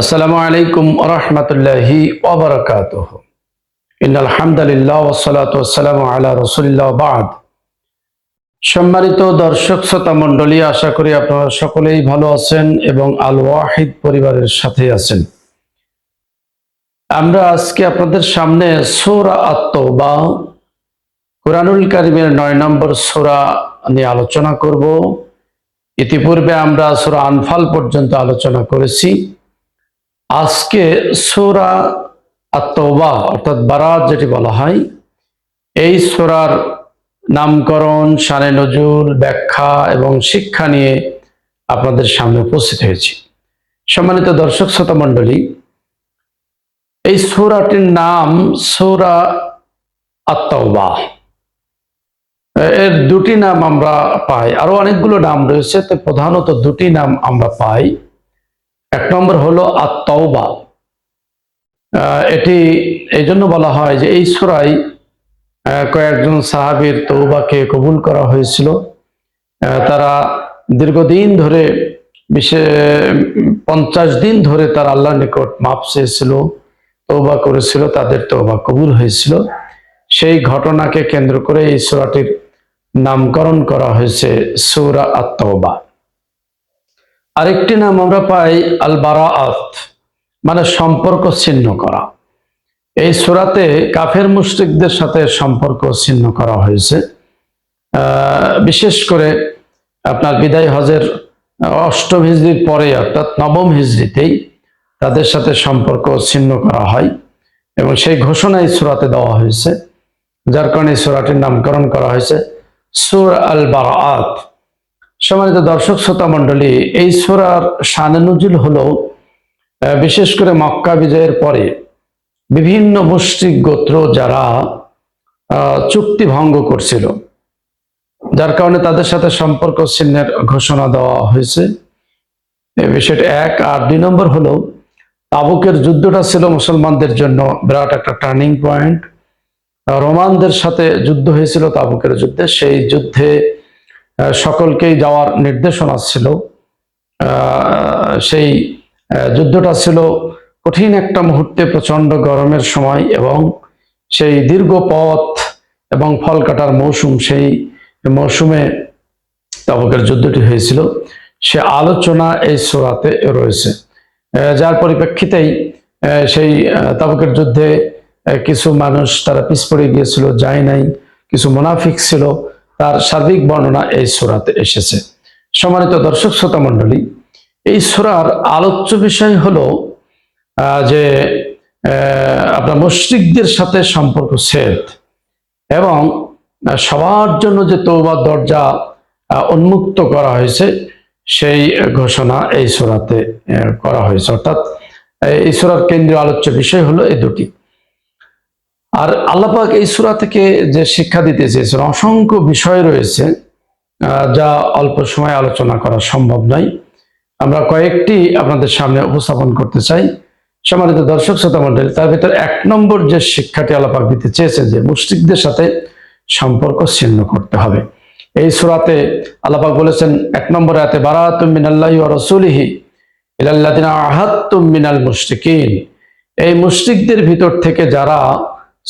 আসসালামু আলাইকুম ওয়া রাহমাতুল্লাহি ওয়া বারাকাতুহু। ইন্নাল হামদালিল্লাহ ওয়াসসালাতু ওয়াসসালামু আলা রাসূলিল্লাহ ওয়া বা'দ। সম্মানিত দর্শক শ্রোতা মণ্ডলী, আশা করি আপনারা সকলেই ভালো আছেন এবং আল ওয়াহিদ পরিবারের সাথে আছেন। আমরা আজকে আপনাদের সামনে সূরা আত-তাওবা, কুরআনুল কারীমের 9 নম্বর সূরা নিয়ে আলোচনা করব। ইতিপূর্বে আমরা সূরা আনফাল পর্যন্ত আলোচনা করেছি। আজকে সূরা আত-তাওবা অর্থাৎ বারাত যেটি বলা হয়, এই সূরার নামকরণ, শানে নজুল, ব্যাখ্যা এবং শিক্ষা নিয়ে আপনাদের সামনে উপস্থিত হয়েছি। সম্মানিত দর্শক শ্রোতা মণ্ডলী, এই সূরাটির নাম সূরা আত-তাওবা। এর দুটি নাম আমরা পাই, আরো অনেকগুলো নাম রয়েছে, তো প্রধানত দুটি নাম আমরা পাই। এক নম্বর হলো আত-তাওবা। এটি এই জন্য বলা হয় যে এই সূরায় কয়েকজন সাহাবীর তওবাকে কবুল করা হয়েছিল। তারা দীর্ঘদিন ধরে 50 দিন ধরে তারা আল্লাহর নিকট মাপ চেয়েছিল, তওবা করেছিল, তাদের তওবা কবুল হয়েছিল। সেই ঘটনাকে কেন্দ্র করে এই সূরাটির নামকরণ করা হয়েছে সূরা আত-তাওবা। আরেকটি নাম আমরা পাই আল বারাআত, মানে সম্পর্ক ছিন্ন করা। এই সূরাতে কাফের মুশরিকদের সাথে সম্পর্ক ছিন্ন করা হয়েছে। বিশেষ করে আপনার বিদায় হজের 8ম হিজরির পরে অর্থাৎ 9ম হিজরিতেই তাদের সাথে সম্পর্ক ছিন্ন করা হয় এবং সেই ঘোষণা এই সূরাতে দেওয়া হয়েছে, যার কারণে সূরাটির নামকরণ করা হয়েছে সূরা আল বারাআত। সম্মানিত দর্শক শ্রোতা মণ্ডলী, এই সূরার শানে নুজুল হলো বিশেষ করে মক্কা বিজয়ের পরে বিভিন্ন মুশরিক গোত্র যারা চুক্তি ভঙ্গ করছিল, যার কারণে তাদের সাথে সম্পর্ক ছিন্নের ঘোষণা দেওয়া হয়েছে। এই বিষয়টা এক। আর 2 নম্বর হলো তাবুকের যুদ্ধটা ছিল মুসলমানদের জন্য বিরাট একটা টার্নিং পয়েন্ট। রোমানদের সাথে যুদ্ধ হয়েছিল তাবুকের যুদ্ধে। সেই যুদ্ধে সকলকেই যাওয়ার নির্দেশনা ছিল। সেই যুদ্ধটা ছিল কঠিন একটা মুহূর্তে, প্রচন্ড গরমের সময় এবং সেই দীর্ঘ পথ এবং ফল কাটার মৌসুম, সেই মৌসুমে তাবুকের যুদ্ধটি হয়েছিল। সে আলোচনা এই সূরাতে রয়েছে, যার পরিপ্রেক্ষিতেই সেই তাবুকের যুদ্ধে কিছু মানুষ তারা পিছ পড়ে গিয়েছিল, যায় নাই, কিছু মুনাফিক ছিল, তার সার্বিক বর্ণনা এই সূরাতে এসেছে। সম্মানিত দর্শক শ্রোতা মণ্ডলী, এই সূরার আলোচ্য বিষয় হলো যে আপনার মুশরিকদের সাথে সম্পর্ক ছেদ এবং সবার জন্য যে তওবার দরজা উন্মুক্ত করা হয়েছে সেই ঘোষণা এই সূরাতে করা হয়েছে। অর্থাৎ এই সূরার কেন্দ্রীয় আলোচ্য বিষয় হলো এই দুটি। আর আল্লাহ পাক এই সূরা থেকে যে শিক্ষা দিতে চেয়েছেন, অসংখ্য বিষয় রয়েছে যা অল্প সময় আলোচনা করা সম্ভব নয়। আমরা কয়েকটি আপনাদের সামনে উপস্থাপন করতে চাই। সম্মানিত দর্শক শ্রোতা মণ্ডলী, তার ভিতরে 1 নম্বর যে শিক্ষাটি আল্লাহ পাক দিতে চেয়েছেন যে মুশরিকদের সাথে সম্পর্ক ছিন্ন করতে হবে। এই সূরাতে আল্লাহ পাক বলেছেন 1 নম্বর আয়াতে, বারাতুম মিনাল্লাহি ওয়া রাসূলিহি ইলাল্লাযিনা আহাদতুম মিনাল মুশরিকিন। এই মুশরিকদের ভিতর থেকে যারা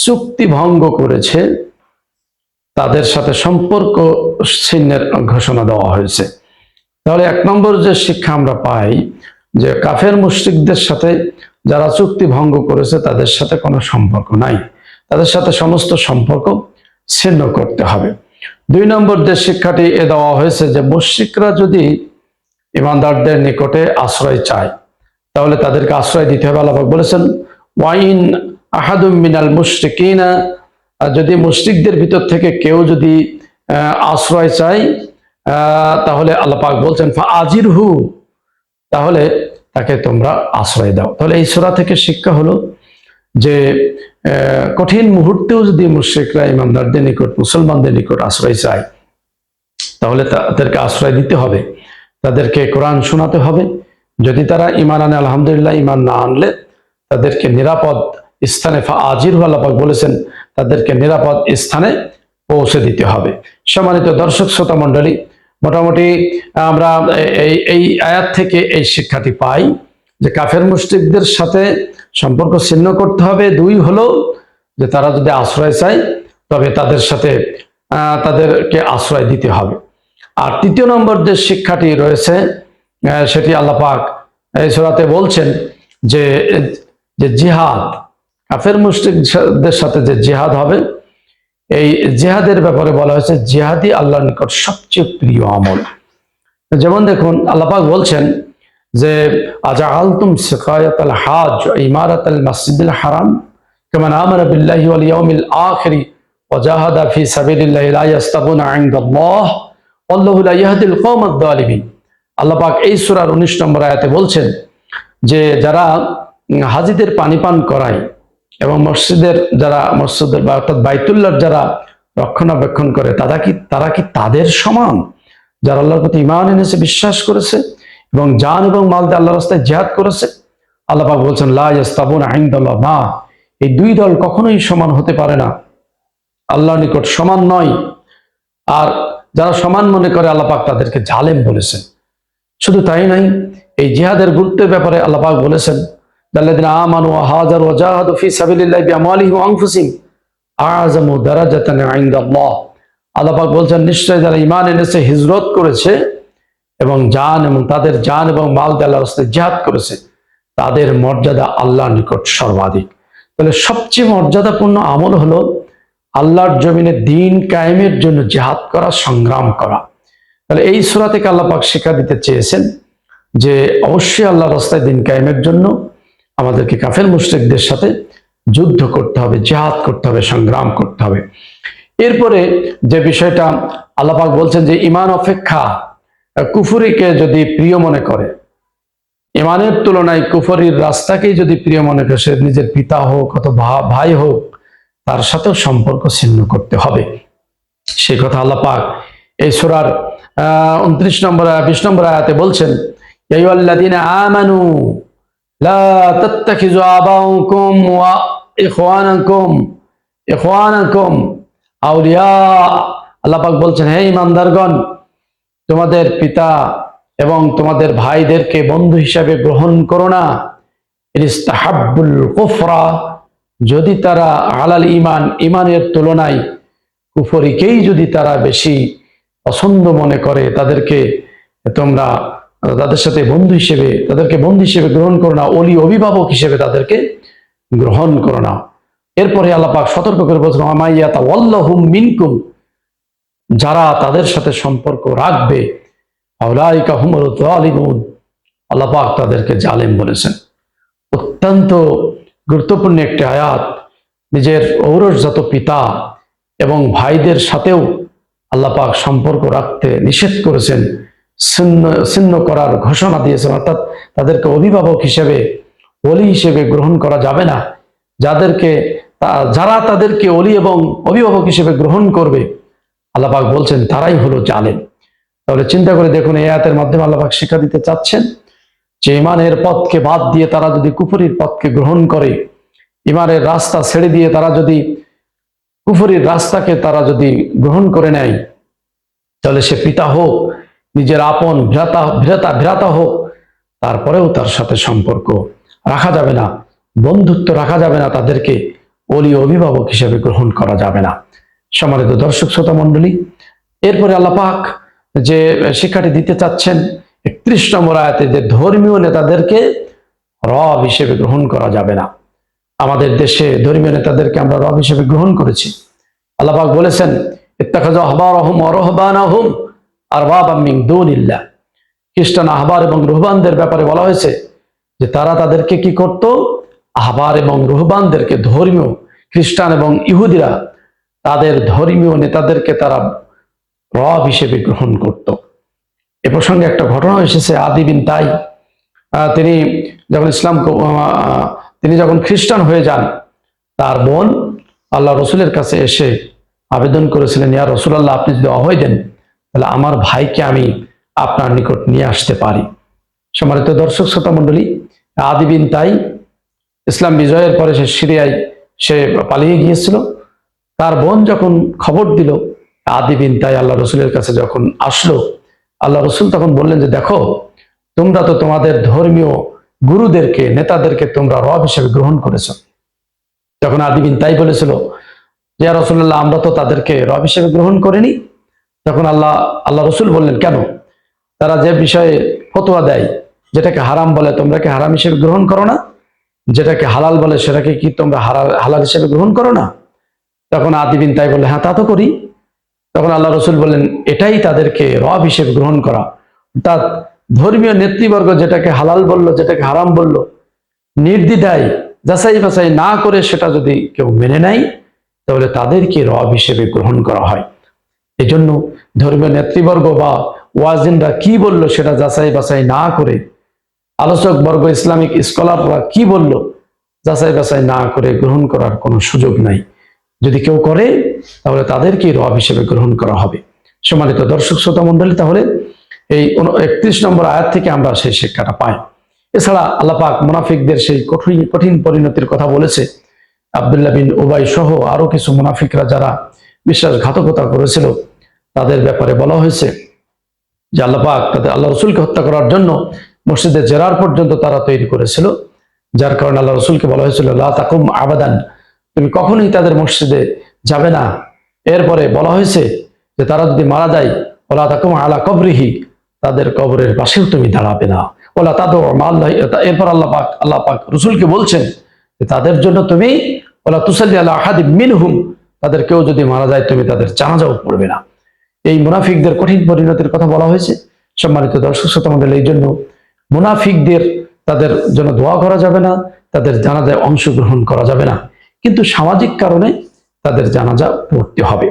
চুক্তি ভঙ্গ করেছে তাদের সাথে সম্পর্ক ছিন্নের ঘোষণা দেওয়া হয়েছে। তাহলে 1 নম্বর যে শিক্ষা আমরা পাই যে কাফের মুশরিকদের সাথে যারা চুক্তি ভঙ্গ করেছে তাদের সাথে কোনো সম্পর্ক নাই, তাদের সাথে সমস্ত সম্পর্ক ছিন্ন করতে হবে। 2 নম্বর যে শিক্ষাটি দেওয়া হয়েছে যে মুশরিকরা যদি ঈমানদারদের নিকটে আশ্রয় চায় তাহলে তাদেরকে আশ্রয় দিতে হবে। আল্লাহ পাক বলেছেন, ওয়াইন আহাদুম মিনাল মুশরিকিনা, যদি মুশরিকদের ভিতর থেকে কেউ যদি আশ্রয় চায় তাহলে আল্লাহ পাক বলছেন ফাআজিরহু, তাহলে তাকে তোমরা আশ্রয় দাও। তাহলে এই সূরা থেকে শিক্ষা হলো যে কঠিন মুহূর্তেও যদি মুশরিকরা ঈমানদারদের নিকট, মুসলমানদের নিকট আশ্রয় চায় তাহলে তাদেরকে আশ্রয় দিতে হবে, তাদেরকে কোরআন শোনাতে হবে। যদি তারা ঈমান আনে আলহামদুলিল্লাহ, ঈমান না আনলে তাদেরকে নিরাপদ স্থানে ফাআজিরহু, আল্লাহ পাক বলেছেন তাদেরকে নিরাপদ স্থানে পৌঁছে দিতে হবে। সম্মানিত দর্শক শ্রোতা মণ্ডলী, মোটামুটি আমরা এই আয়াত থেকে এই শিক্ষাটি পাই যে কাফের মুশরিকদের সাথে সম্পর্ক ছিন্ন করতে হবে। দুই হলো যে তারা যদি আশ্রয় চায় তবে তাদের সাথে তাদেরকে আশ্রয় দিতে হবে। আর তৃতীয় নম্বর যে শিক্ষাটি রয়েছে সেটি আল্লাহ পাক এই সূরাতে বলছেন যে যে জিহাদ, কাফের মুশরিকদের সাথে যে জিহাদ হবে, এই জিহাদের ব্যাপারে বলা হয়েছে জিহাদই আল্লাহর নিকট সবচেয়ে প্রিয় আমল। যেমন দেখুন আল্লাহ পাক বলছেন যে আজআলতুম সিকায়াতাল হাজ ইমারাতাল মাসজিদিল হারাম কামান আমানা বিল্লাহি ওয়াল ইয়াউমিল আখির ওয়া জাহাদা ফি সাবিলিল্লাহি লা ইয়াস্তাগুনা ইনদাল্লাহ আল্লাহু লা ইয়াহদিল কওমাদ যালিমিন। আল্লাহ পাক এই সূরার 19 নম্বর আয়াতে বলছেন যে যারা হাজীদের পানি পান করায় এবং মসজিদের বা অর্থাৎ বাইতুল্লাহর যারা রক্ষণাবেক্ষণ করে তারা কি তাদের সমান যারা আল্লাহর প্রতি ঈমান এনেছে, বিশ্বাস করেছে এবং জান এবং মাল দিয়ে আল্লাহর রাস্তায় জিহাদ করেছে? আল্লাহ পাক বলছেন লা ইয়াস্তাবুনা ইনদাল্লাহ, না, এই দুই দল কখনোই সমান হতে পারে না, আল্লাহর নিকট সমান নয়। আর যারা সমান মনে করে আল্লাহ পাক তাদেরকে জালেম বলেছেন। শুধু তাই নাই, এই জিহাদের গুরুত্বের ব্যাপারে আল্লাহ পাক বলেছেন যাল্লাযিনা আমানু ওয়া হাজারু ওয়া জাহাদু ফি সাবিলিল্লাহি বিআমওয়ালিহিম ওয়া আনফুসিহিম আ'যামু দারাজাতান ইনদাল্লাহ। আল্লাহ পাক বলছেন নিশ্চয়ই যারা ঈমান এনেছে, হিজরত করেছে এবং তাদের জান এবং মাল দিয়ে আল্লাহর রাস্তায় জিহাদ করেছে, তাদের মর্যাদা আল্লাহর নিকট সর্বাধিক। তাহলে সবচেয়ে মর্যাদাপূর্ণ আমল হলো আল্লাহর জমিনে দ্বীন কায়েমের জন্য জিহাদ করা, সংগ্রাম করা। তাহলে এই সূরা থেকে আল্লাহ পাক শিক্ষা দিতে চেয়েছেন যে অবশ্যই আল্লাহর রাস্তায় দ্বীন কায়েমের জন্য আমাদেরকে কাফের মুশরিকদের সাথে যুদ্ধ করতে হবে, জিহাদ করতে হবে, সংগ্রাম করতে হবে। এরপরে যে বিষয়টা আল্লাহ পাক বলছেন যে ঈমান অপেক্ষা কুফরিকে যদি প্রিয় মনে করে, ঈমানের তুলনায় কুফরির রাস্তাকেই যদি প্রিয় মনে করে, সে নিজের পিতা হোক অথবা ভাই হোক, তার সাথেও সম্পর্ক ছিন্ন করতে হবে। সেই কথা আল্লাহ পাক এই সূরার 29 নম্বর 20 নম্বর আয়াতে বলছেন ইয়া আইয়ুহাল্লাযীনা আমানু লা তাত্তাখিযু আবাআকুম ওয়া ইখওয়ানাকুম আউলিয়া। আল্লাহ পাক বলছেন হে ঈমানদারগণ, তোমাদের পিতা এবং তোমাদের ভাইদেরকে বন্ধু হিসাবে গ্রহণ করো না। ইস্তাহাব্বুল কুফরা, যদি তারা আলাল ঈমান, ঈমানের তুলনায় কুফরিকেই যদি তারা বেশি পছন্দ মনে করে, তোমরা তাদের সাথে তাদেরকে বন্ধু হিসেবে গ্রহণ করো না, ওলি অভিভাবক হিসেবে তাদেরকে গ্রহণ করো না। এরপরে আল্লাহ পাক সতর্ক করে বলছেন ওয়ামাইয়াতাওয়াল্লাহুম মিনকুম, যারা তাদের সাথে সম্পর্ক রাখবে, আউলাইকা হুমুল যালিমুন, আল্লাহ পাক তাদেরকে জালেম বলেছেন। অত্যন্ত গুরুত্বপূর্ণ একটি আয়াত। নিজের ঔরসজাত পিতা এবং ভাইদের সাথেও আল্লাহ পাক সম্পর্ক রাখতে নিষেধ করেছেন, ছিন্ন করার ঘোষণা দিয়েছেন। অর্থাৎ তাদেরকে অভিভাবক হিসেবে, ওলি হিসেবে গ্রহণ করা যাবে না। যারা তাদেরকে ওলি এবং অভিভাবক হিসেবে গ্রহণ করবে, আল্লাহ পাক বলছেন তারাই হলো জালেম। তাহলে চিন্তা করে দেখুন, এই আয়াতের মাধ্যমে আল্লাহ পাক শিক্ষা দিতে চাচ্ছেন যে ঈমানের পথকে বাদ দিয়ে তারা যদি কুফরির পথকে গ্রহণ করে, ঈমানের রাস্তা ছেড়ে দিয়ে তারা যদি কুফরির রাস্তাকে তারা যদি গ্রহণ করে নেয়, তাহলে সে পিতা হোক, নিজের আপন ভ্রাতা হোক, তারপরেও তার সাথে সম্পর্ক রাখা যাবে না, বন্ধুত্ব রাখা যাবে না, তাদেরকে ওলি অভিভাবক হিসেবে গ্রহণ করা যাবে না। সম্মানিত দর্শক শ্রোতা মণ্ডলী, এরপরে আল্লাহ পাক যে শিক্ষাটি দিতে চাচ্ছেন 31 নম্বর আয়াতে, যে ধর্মীয় নেতাদেরকে রব হিসেবে গ্রহণ করা যাবে না। আমাদের দেশে ধর্মীয় নেতাদেরকে আমরা রব হিসেবে গ্রহণ করেছি। আল্লাহ পাক বলেছেন ইত্তাখাযু আহবারাহুম ওয়া রুহবানাহুম আরবাবাম মিন দুনিল্লাহ। খ্রিস্টান আহবার এবং রুহবানদের ব্যাপারে বলা হয়েছে যে তারা তাদেরকে কি করত? আহবার এবং রুহবানদেরকে, ধর্মীয় খ্রিস্টান এবং ইহুদিরা তাদের ধর্মীয় নেতাদেরকে তারা রব হিসেবে গ্রহণ করত। এ প্রসঙ্গে একটা ঘটনা এসেছে। আদি বিন তাই তিনি যখন খ্রিস্টান হয়ে যান, তার বোন আল্লাহ রসুলের কাছে এসে আবেদন করেছিলেন, ইয়া রাসূলুল্লাহ, আপনি যদি অভয় দেন তাহলে আমার ভাইকে আমি আপনার নিকট নিয়ে আসতে পারি। সম্মানিত দর্শক শ্রোতা মণ্ডলী, আদি বিন তাই ইসলাম বিজয়ের পরে সে সিরিয়ায় পালিয়ে গিয়েছিল। তার বোন যখন খবর দিল, আদি বিন তাই আল্লাহ রসুলের কাছে যখন আসলো, আল্লাহ রসুল তখন বললেন যে দেখো, তোমরা তো তোমাদের ধর্মীয় গুরুদেরকে, নেতাদেরকে তোমরা রব হিসেবে গ্রহণ করেছো। যখন আদি বিন তাই বলেছিল যে ইয়া রাসূলুল্লাহ, আমরা তো তাদেরকে রব হিসেবে গ্রহণ করিনি, তখন আল্লাহ রসুল বললেন, কেন? তারা যে বিষয়ে ফতোয়া দেয়, যেটাকে হারাম বলে তোমরা কি হারাম হিসেবে গ্রহণ করো না? যেটাকে হালাল বলে সেটাকে কি তোমরা হালাল হিসেবে গ্রহণ করো না? তখন আদি বিন তাই বললে, হ্যাঁ তা তো করি। তখন আল্লাহ রসুল বললেন, এটাই তাদেরকে রব হিসেবে গ্রহণ করা। অর্থাৎ ধর্মীয় নেতৃবর্গ যেটাকে হালাল বললো, যেটাকে হারাম বললো, নির্দ্বিধায় যাচাই বাছাই না করে সেটা যদি কেউ মেনে নেয়, তাহলে তাদেরকে রব হিসেবে গ্রহণ করা হয়। এই জন্য ধর্মীয় নেতৃবর্গ বা ওয়াজিনরা কি বললো সেটা যাচাই বাছাই না করে, আলোচক বর্গ, ইসলামিক স্কলাররা কি বললো যাচাই বাছাই না করে গ্রহণ করার কোনো সুযোগ নাই। যদি কেউ করে তাহলে তাদেরকে রব হিসেবে গ্রহণ করা হবে। সম্মানিত দর্শক শ্রোতা মণ্ডলী, তাহলে এই 31 নম্বর আয়াত থেকে আমরা সেই শিক্ষাটা পাই। এছাড়া আল্লাহ পাক মুনাফিকদের সেই কঠিন পরিণতির কথা বলেছে। আব্দুল্লাহ বিন উবাই সহ আরো কিছু মুনাফিকরা যারা বিশ্বাসঘাতকতা করেছিল, তাদের ব্যাপারে বলা হয়েছে যে আল্লাহ পাক তাদের আল্লাহ রসুলকে হত্যা করার জন্য মসজিদে জেরার পর্যন্ত তারা তৈরি করেছিল, যার কারণে আল্লাহ রসুলকে বলা হয়েছিল লা তাকুম আবাদান, তুমি কখনোই তাদের মসজিদে যাবে না। এরপরে বলা হয়েছে যে তারা যদি মারা যায়, ওলা তাকুম আলা কবরিহি, তাদের কবরের পাশেও তুমি দাঁড়াবে না। ওলা তাদু মা আল্লাহ, এরপর আল্লাহ পাক রসুলকে বলছেন যে তাদের জন্য তুমি ওলা তুসাল্লি আলা আহাদিম মিনহুম, তাদের কেউ যদি মারা যায় তুমি তাদের জানাজাও পড়বে না। এই মুনাফিকদের কঠিন পরিণতির কথা বলা হয়েছে। সম্মানিত দর্শক শ্রোতা মণ্ডলী, এই জন্য মুনাফিকদের তাদের জন্য দোয়া করা যাবে না, তাদের জানাজায় অংশগ্রহণ করা যাবে না, কিন্তু সামাজিক কারণে তাদের জানাজা পড়তে হবে।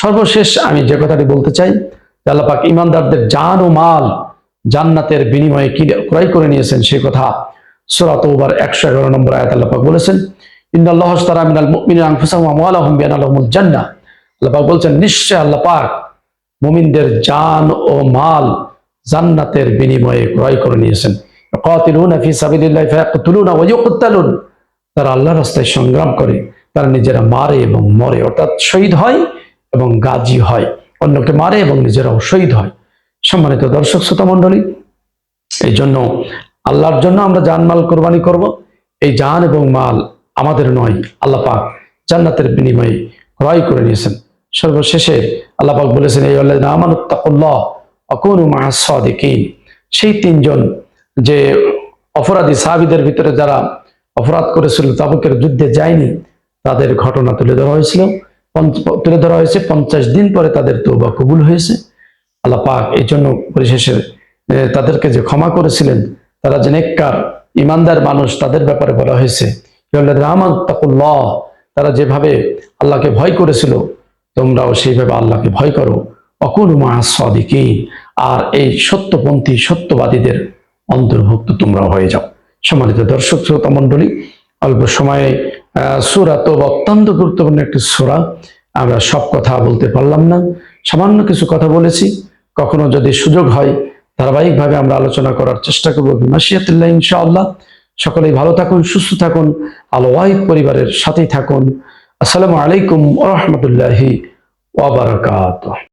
সর্বশেষ আমি যে কথাটি বলতে চাই, আল্লাহ পাক ঈমানদারদের জান ও মাল জান্নাতের বিনিময়ে কি ক্রয় করে নিয়েছেন সেই কথা সূরা তাওবার 111 নম্বর আয়াতে আল্লাহ পাক বলেছেন, ইন্নাল্লাহ আশতারা মিনাল মুমিনিনা আনফুসাহুম ওয়া আমওয়ালাহুম বিআন্না লাহুমুল জান্নাহ। আল্লাহ পাক বলছেন, নিশ্চয় আল্লাহ পাক মুমিনদের জান ও মাল জান্নাতের বিনিময়ে ক্রয় করে নিয়েছেন। ইয়াকাতিলুনা ফি সাবিলিল্লাহি ফায়াকতুলুনা ওয়া ইউকতালুন, তারা আল্লাহর রাস্তায় সংগ্রাম করে, তারা নিজেরা মারে এবং মরে, অর্থাৎ শহীদ হয় এবং গাজী হয়, অন্যকে মারে এবং নিজেরাও শহীদ হয়। সম্মানিত দর্শক শ্রোতা মণ্ডলী, এই জন্য আল্লাহর জন্য আমরা জানমাল কোরবানি করব। এই জান এবং মাল আমাদের নয়, আল্লাহ পাক জান্নাতের বিনিময়ে ক্রয় করে নিয়েছেন। সর্বশেষে আল্লাহ পাক বলেছেন, এই আল্লাযীনা আমানুত্তাকুল্লাহ ওয়া কুনু মা'আস সাদিকিন, সেই তিনজন যে অপরাধী সাহাবীদের ভিতরে যারা অপরাধ করেছিল, তাবুকের যুদ্ধে যায়নি, তাদের ঘটনা তুলে ধরা হয়েছে। 50 দিন পরে তাদের তওবা কবুল হয়েছে। আল্লাহ পাক এই জন্য পরিশেষে তাদেরকে যে ক্ষমা করেছিলেন, তারা যে নেককার ইমানদার মানুষ, তাদের ব্যাপারে বলা হয়েছে তারা যেভাবে আল্লাহকে ভয় করেছিল, তোমরাও সেইভাবে আল্লাহকে ভয় করো। অকুনু মা'আস সাদিকিন, আর এই সত্যপন্থী সত্যবাদীদের অন্তর্ভুক্ত তোমরা হয়ে যাও। সম্মানিত দর্শক শ্রোতা মণ্ডলী, অল্প সময়ে সূরা তাওবা অত্যন্ত গুরুত্বপূর্ণ একটি সূরা, আমরা সব কথা বলতে পারলাম না, সামান্য কিছু কথা বলেছি। কখনো যদি সুযোগ হয় ধারাবাহিকভাবে আমরা আলোচনা করার চেষ্টা করব বিমাশিয়াতিল্লাহ ইনশাআল্লাহ। সকলেই ভালো থাকুন, সুস্থ থাকুন, আল ওয়াহিদ পরিবারের সাথেই থাকুন। আসসালামু আলাইকুম ওয়া রাহমাতুল্লাহি ওয়া বারাকাতুহু।